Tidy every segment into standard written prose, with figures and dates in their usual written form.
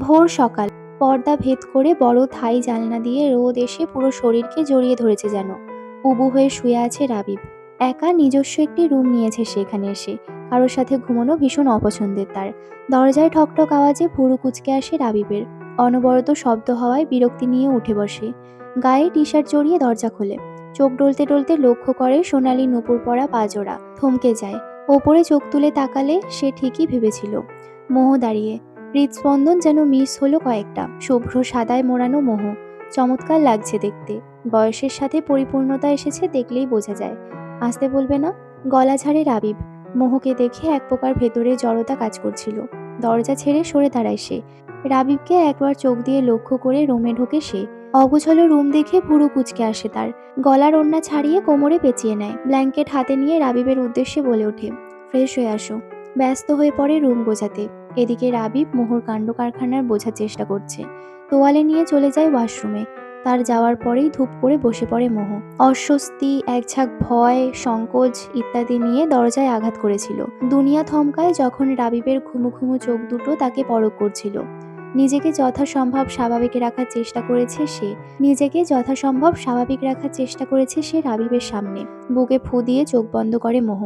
ভোর সকাল, পর্দা ভেদ করে বড় থাই জানলা দিয়ে রোদ এসে পুরো শরীরকে জড়িয়ে ধরেছে যেন। উবু হয়ে শুয়ে আছে রাবিব। একা নিজস্ব একটি রুম নিয়েছে সেখানে এসে। কারোর সাথে ঘুমানো ভীষণ অপছন্দের তার। দরজায় ঠকঠক আওয়াজে ভুরু কুঁচকে আসে রাবিবের। অনবরত শব্দ হওয়ায় বিরক্তি নিয়ে উঠে বসে। গায়ে টি শার্ট জড়িয়ে দরজা খোলে। চোখ ডলতে ডলতে লক্ষ্য করে সোনালি নুপুর পরা পাজোড়া। থমকে যায়। ওপরে চোখ তুলে তাকালে সে ঠিকই ভেবেছিল। মোহ দাঁড়িয়ে। হৃদস্পন্দন যেন মিস হলো কয়েকটা। শুভ্র সাদায় মোড়ানো মোহ। চমৎকার লাগছে দেখতে। বয়সের সাথে পরিপূর্ণতা এসেছে দেখলেই বোঝা যায়। আসতে বলবে না? গলা ছাড়ে রাবিব। মোহকে দেখে এক প্রকার ভেতরে জড়তা কাজ করছিল। দরজা ছেড়ে সরে দাঁড়ায় সে। রাবিবকে একবার চোখ দিয়ে লক্ষ্য করে রুমে ঢোকে সে। অগোছালো রুম দেখে ভুরু কুঁচকে আসে তার। গলার ওড়না ছাড়িয়ে কোমরে পেঁচিয়ে নেয়। ব্ল্যাঙ্কেট হাতে নিয়ে রাবিবের উদ্দেশ্যে বলে ওঠে, ফ্রেশ হয়ে আসো। ব্যস্ত হয়ে পড়ে রুম গোছাতে। এদিকে রাবিব মোহর কাণ্ড কারখানার বোঝার চেষ্টা করছে। তোয়ালে নিয়ে চলে যায় ওয়াশরুমে। তার যাওয়ার পরেই ধূপ করে বসে পড়ে মোহ। অস্বস্তি, একঝাঁক ভয়, সংকোচ ইত্যাদি নিয়ে দরজায় আঘাত করেছিল। দুনিয়া থমকায় যখন রাবিবের ঘুমু ঘুমু চোখ দুটো তাকে পরখ করছিল। নিজেকে যথাসম্ভব স্বাভাবিক রাখার চেষ্টা করেছে সে। রাবিবের সামনে। বুকে ফু দিয়ে চোখ বন্ধ করে মোহ।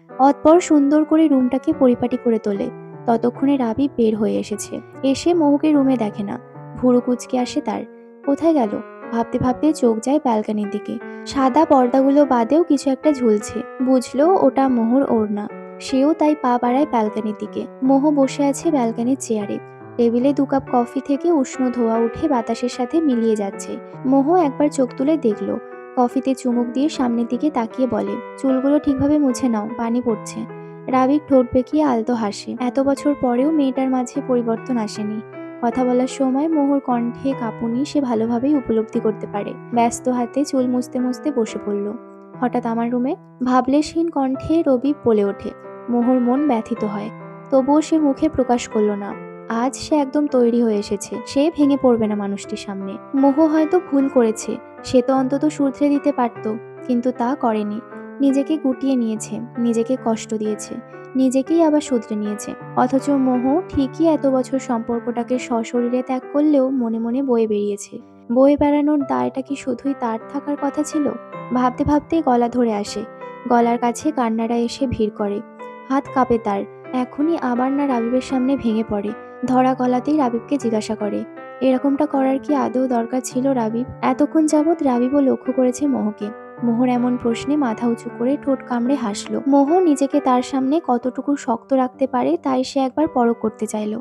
অতঃপর সুন্দর করে রুমটাকে পরিপাটি করে তোলে। ততক্ষণে রাবিব বের হয়ে এসেছে। এসে মোহকে রুমে দেখে না। ভুরু কুঁচকে আসে তার। কোথায় গেল? ভাবতে ভাবতে চোখ যায় ব্যালকনির দিকে। সাদা পর্দাগুলো বাদেও কিছু একটা ঝুলছে। বুঝলো ওটা মোহর ওড়না। সেও তাই পা বাড়ায় ব্যালকনির দিকে। মোহ বসে আছে ব্যালকনির চেয়ারে। টেবিলে 2 কাপ কফি থেকে উষ্ণ ধোঁয়া উঠে বাতাসের সাথে মিলিয়ে যাচ্ছে। মোহ একবার চোখ তুলে দেখলো। কফিতে চুমুক দিয়ে সামনের দিকে তাকিয়ে বলে, চুলগুলো ঠিকভাবে মুছে নাও, পানি পড়ছে। রাবিক ঠোঁট বেঁকিয়ে আলতো হাসে। এত বছর পরেও মেয়েটার মাঝে পরিবর্তন আসেনি। কথা বলার সময় মোহর কণ্ঠে কাঁপুনি সে ভালোভাবেই উপলব্ধি করতে পারে। ব্যস্ত হাতে চুল মুছতে মুছতে বসে পড়ল। হঠাৎ আমার রুমে? ভাবলেশহীন কণ্ঠে রবিব বলে ওঠে। মোহর মন ব্যথিত হয়। তবুও সে মুখে প্রকাশ করল না। আজ সে একদম তৈরি হয়ে এসেছে। সে ভেঙে পড়বে না মানুষটির সামনে। মোহ হয়তো ভুল করেছে। সে তো অন্তত শুধরে দিতে পারত, কিন্তু তা করেনি। নিজেকে গুটিয়ে নিয়েছে, নিজেকে কষ্ট দিয়েছে, নিজেকেই আবার শুধরে নিয়েছে। অথচ মোহ ঠিকই এত বছর সম্পর্কটাকে সশরীরে ত্যাগ করলেও মনে মনে বয়ে বেরিয়েছে। বয়ে বেড়ানোর দায়টা কি শুধুই তার থাকার কথা ছিল? ভাবতে ভাবতেই গলা ধরে আসে। গলার কাছে কান্নাটা এসে ভিড় করে। হাত কাঁপে তার। এখনই আবার না রাবিবের সামনে ভেঙে পড়ে। ধরা গলাতেই রাবিবকে জিজ্ঞাসা করে, এরকমটা করার কি আদৌ দরকার ছিল রাবিব? এতক্ষণ যাবৎ রাবিবও লক্ষ্য করেছে মোহকে। মোহর এমন প্রশ্নে মাথা উঁচু করে ঠোঁট কামড়ে হাসল। মোহ নিজেকে তার সামনে কতটুকু শক্ত রাখতে পারে তাই সে একবার পরখ করতে চাইল।